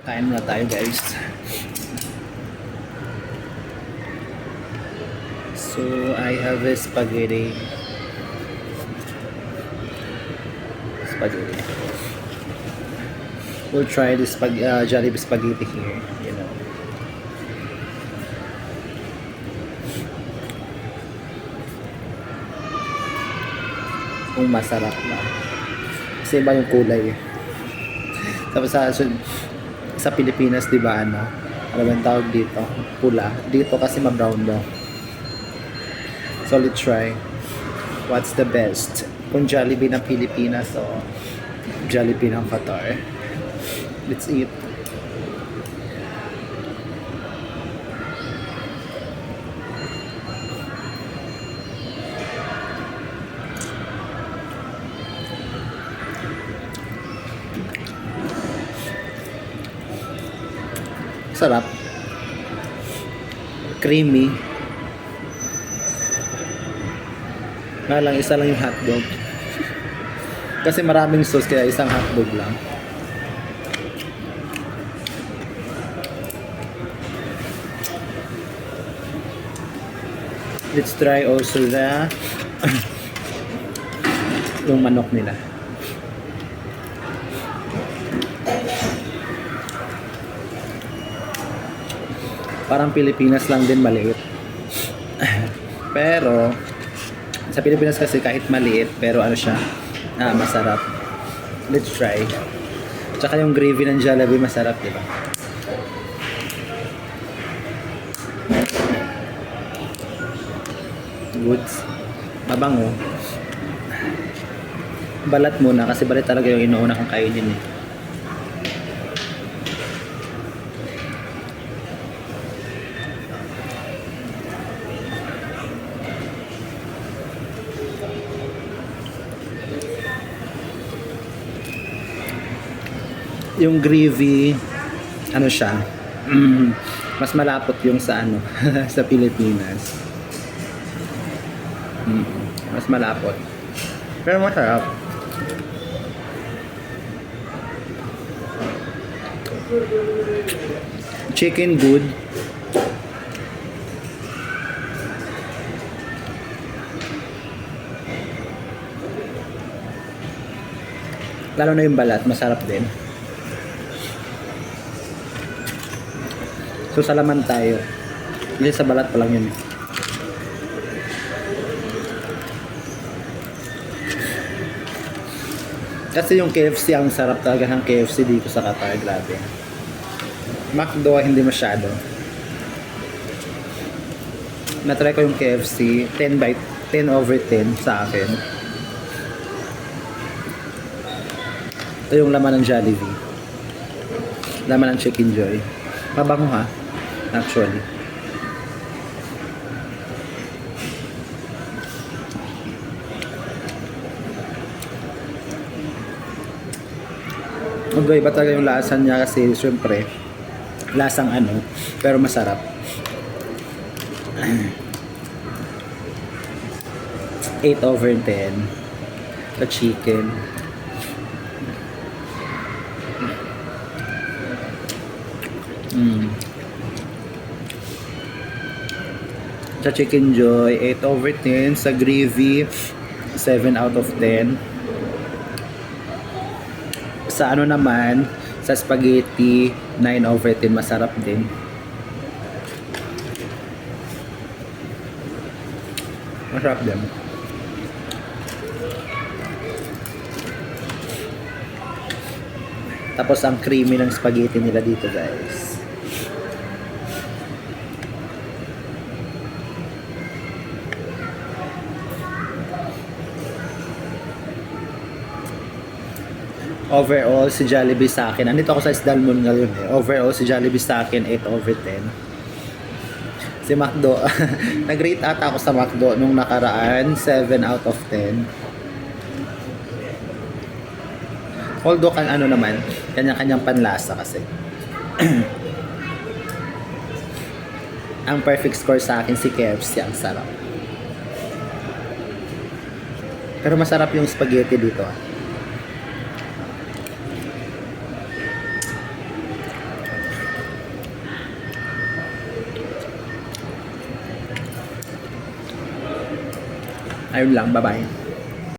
Kain na tayo guys. So I have a spaghetti. We'll try this Jollibee spaghetti here, you know. Kung masarap ba. Kasi iba yung kulay. Tapos sa Pilipinas, di ba ano bang tawag dito? Pula. Dito kasi ma-brown daw. So let's try. What's the best? Kung Jollibee ng Pilipinas o Jollibee ng Qatar. Let's eat. Sarap. Creamy. Nga lang, isa lang yung hotdog. Kasi maraming sauce, kaya isang hotdog lang. Let's try also the yung manok nila. Parang Pilipinas lang din maliit. Pero sa Pilipinas kasi kahit maliit, pero ano siya, masarap. Let's try. Tsaka yung gravy ng Jollibee masarap, di ba? Good. Mabango. Balat muna kasi balat talaga yung inuuna kong kainin eh. Yung gravy, ano siya, mas malapot yung sa ano, sa Pilipinas. Mas malapot. Pero masarap. Chicken good. Lalo na yung balat, masarap din. So salaman tayo. Hindi sa balat pa lang yun. Kasi yung KFC, ang sarap talaga ng KFC dito sa Qatar. Grabe. McDo, hindi masyado. Na-try ko yung KFC. 10 over 10 sa akin. Ito yung laman ng Jollibee. Laman ng Chicken Joy. Mabango ha. Actually. Iba talaga yung lasa niya kasi syempre lasang ano, pero masarap. 8 over 10 the chicken. Sa Chicken Joy, 8 over 10. Sa gravy, 7 out of 10. Sa ano naman, sa spaghetti, 9 over 10. Masarap din. Masarap din. Tapos ang creamy ng spaghetti nila dito, guys. Overall, si Jollibee sa akin, andito ako sa Isdalmon ngayon eh. Overall, si Jollibee sa akin, 8 over 10. Si McDo, nag-rate ata ako sa McDo nung nakaraan, 7 out of 10. Although, ano naman, kanya-kanyang panlasa kasi. Ang perfect score sa akin, si KFC, ang sarap. Pero masarap yung spaghetti dito. Ayun lang, bye-bye.